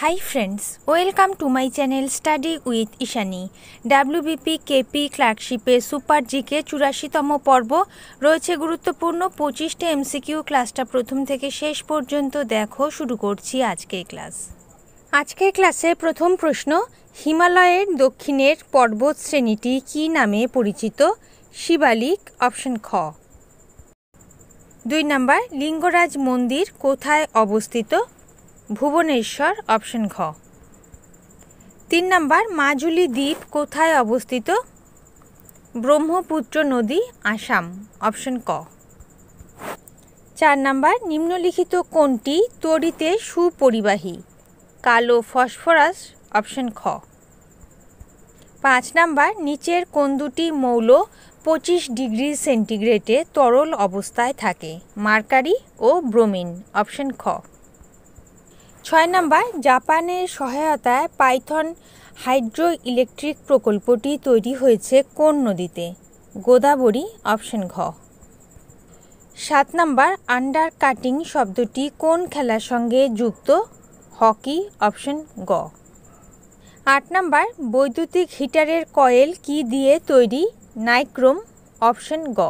Hi friends, welcome to my channel Study with Ishani. WBP KP ক্লার্কশিপে super GK 84তম পর্ব রয়েছে গুরুত্বপূর্ণ 25টা এমসিকিউ। ক্লাসটা প্রথম থেকে শেষ পর্যন্ত দেখো। শুরু করছি আজকের ক্লাস। আজকের ক্লাসের প্রথম প্রশ্ন, হিমালয়ের দক্ষিণের পর্বত শ্রেণীটি কী নামে পরিচিত? শিবালিক, অপশন খ। 2 নাম্বার, লিঙ্গরাজ মন্দির কোথায় অবস্থিত? ভুবনেশ্বর, অপশন খ। 3 নাম্বার, মাজুলি দ্বীপ কোথায় অবস্থিত? ব্রহ্মপুত্র নদী, আসাম, অপশন ক। 4 নাম্বার, নিম্নলিখিত কোনটি তড়িতে সুপরিবাহী? কালো ফসফরাস, অপশন খ। 5 নাম্বার, নিচের কোন দুটি মৌল 25 ডিগ্রি সেন্টিগ্রেডে তরল অবস্থায় থাকে? মার্কারি ও ব্রোমিন, অপশন খ। 6 নাম্বার, জাপানের সহায়তায় পাইথন হাইড্রো ইলেকট্রিক প্রকল্পটি তৈরি হয়েছে কোন নদীতে? গোদাবরী, অপশন ঘ। 7 নাম্বার, আন্ডার কাটিং শব্দটি কোন খেলার সঙ্গে যুক্ত? হকি, অপশন গ। 8 নাম্বার, বৈদ্যুতিক হিটারের কয়েল কি দিয়ে তৈরি? নাইক্রোম, অপশন গ।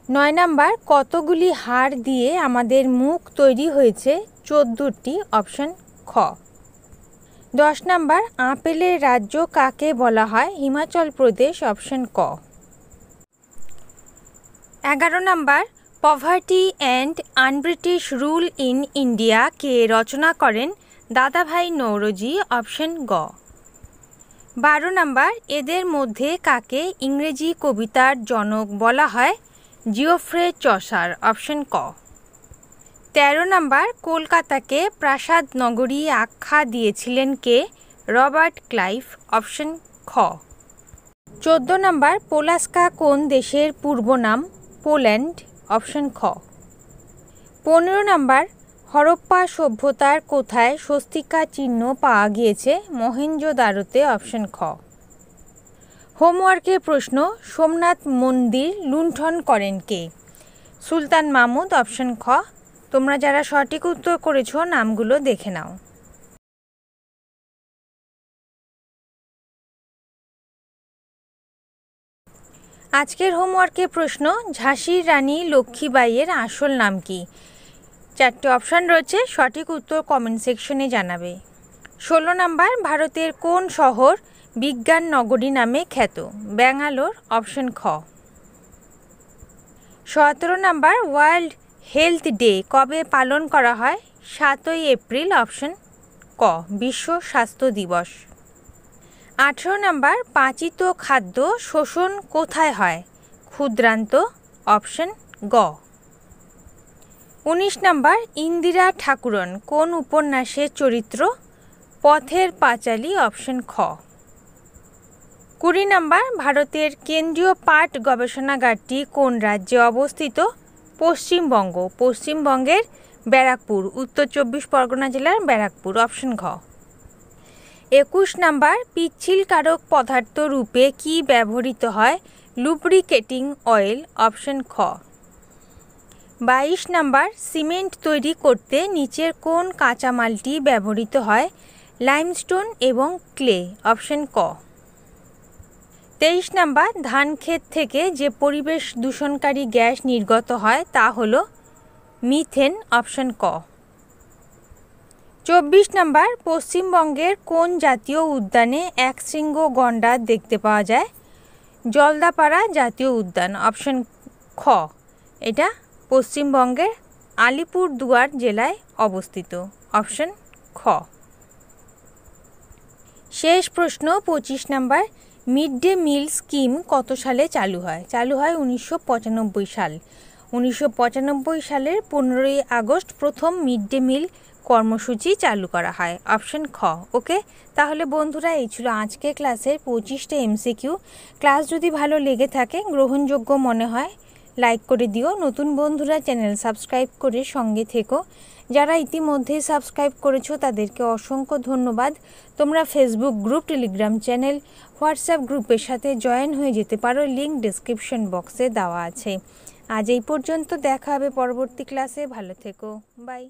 9 নাম্বার, কতগুলি হাড় দিয়ে আমাদের মুখ তৈরি হয়েছে? 14টি, অপশন খ। 10 নাম্বার, আপেলের রাজ্য কাকে বলা হয়? হিমাচল প্রদেশ, অপশন ক। 11 নাম্বার, poverty and unbritish rule in India কে রচনা করেন? দাদাভাই নওরোজি, অপশন গ। 12 নাম্বার, এদের মধ্যে কাকে ইংরেজি কবিতার জনক বলা হয়? জিওফ্রে চসার, অপশন ক। 13 নাম্বার, কলকাতাকে প্রাসাদ নগরী আখ্যা দিয়েছিলেন কে? রবার্ট ক্লাইভ, অপশন খ। 14 নাম্বার, পোলাস্কা কোন দেশের পূর্ব নাম? পোল্যান্ড, অপশন খ। 15 নাম্বার, হরপ্পা সভ্যতার কোথায় স্বস্তিকা চিহ্ন পাওয়া গিয়েছে? মহেঞ্জোদারোতে, অপশন খ। হোমওয়ার্কের প্রশ্ন, সোমনাথ মন্দির লুণ্ঠন করেন কে? সুলতান মাহমুদ, অপশন খ। তোমরা যারা সঠিক উত্তর করেছো নামগুলো দেখে নাও। আজকের হোমওয়ার্কের প্রশ্ন, ঝাঁসির রানী লক্ষ্মীবাইয়ের আসল নাম কি? 4টে অপশান রয়েছে, সঠিক উত্তর কমেন্ট সেকশনে জানাবে। 16 নাম্বার, ভারতের কোন শহর বিজ্ঞান নগরী নামে খ্যাত? ব্যাঙ্গালোর, অপশন খ। 17 নাম্বার, ওয়ার্ল্ড হেলথ ডে কবে পালন করা হয়? 7ই এপ্রিল, অপশন ক, বিশ্ব স্বাস্থ্য দিবস। 18 নাম্বার, পাচিত খাদ্য শোষণ কোথায় হয়? ক্ষুদ্রান্ত, অপশন গ। 19 নাম্বার, ইন্দিরা ঠাকুরন কোন উপন্যাসের চরিত্র? পথের পাঁচালী, অপশন খ। 20 নাম্বার, ভারতের কেন্দ্রীয় পাট গবেষণাগারটি কোন রাজ্যে অবস্থিত? পশ্চিমবঙ্গ, পশ্চিমবঙ্গের ব্যারাকপুর, উত্তর 24 পরগনা জেলার ব্যারাকপুর, অপশন ঘ। 21 নাম্বার, পিচ্ছিল কারক পদার্থ রূপে কি ব্যবহৃত হয়? লুব্রিকেটিং অয়েল, অপশন খ। 22 নাম্বার, সিমেন্ট তৈরি করতে নিচের কোন কাঁচামালটি ব্যবহৃত হয়? লাইমস্টোন এবং ক্লে, অপশন ক। 23 নাম্বার, ধান ক্ষেত থেকে যে পরিবেশ দূষণকারী গ্যাস নির্গত হয় তা হলো মিথেন, অপশন ক। 24 নাম্বার, পশ্চিমবঙ্গের কোন জাতীয় উদ্যানে একশৃঙ্গ গন্ডার দেখতে পাওয়া যায়? জলদাপাড়া জাতীয় উদ্যান, অপশন খ। এটা পশ্চিমবঙ্গের আলিপুরদুয়ার জেলায় অবস্থিত, অপশন খ। শেষ প্রশ্ন 25 number, mid day meal scheme কত সালে চালু হয়? চালু হয় 1995 সাল। 1995 সালের 15ই আগস্ট প্রথম মিড ডে মিল কর্মসূচি চালু করা হয়, অপশন খ। ওকে, তাহলে বন্ধুরা এই ছিল আজকের ক্লাসের 25টা এমসিকিউ। ক্লাস যদি ভালো লেগে থাকে, গ্রহণযোগ্য মনে হয়, লাইক করে দিও। নতুন বন্ধুরা চ্যানেল সাবস্ক্রাইব করে সঙ্গে থেকো। যারা ইতিমধ্যে সাবস্ক্রাইব করেছো তাদেরকে অসংখ্য ধন্যবাদ। তোমরা Facebook group, Telegram channel, WhatsApp গ্রুপের সাথে জয়েন হয়ে যেতে পারো, লিঙ্ক ডেসক্রিপশন বক্সে দেওয়া আছে। আজ এই পর্যন্ত, দেখা হবে পরবর্তী ক্লাসে। ভালো থেকো, বাই।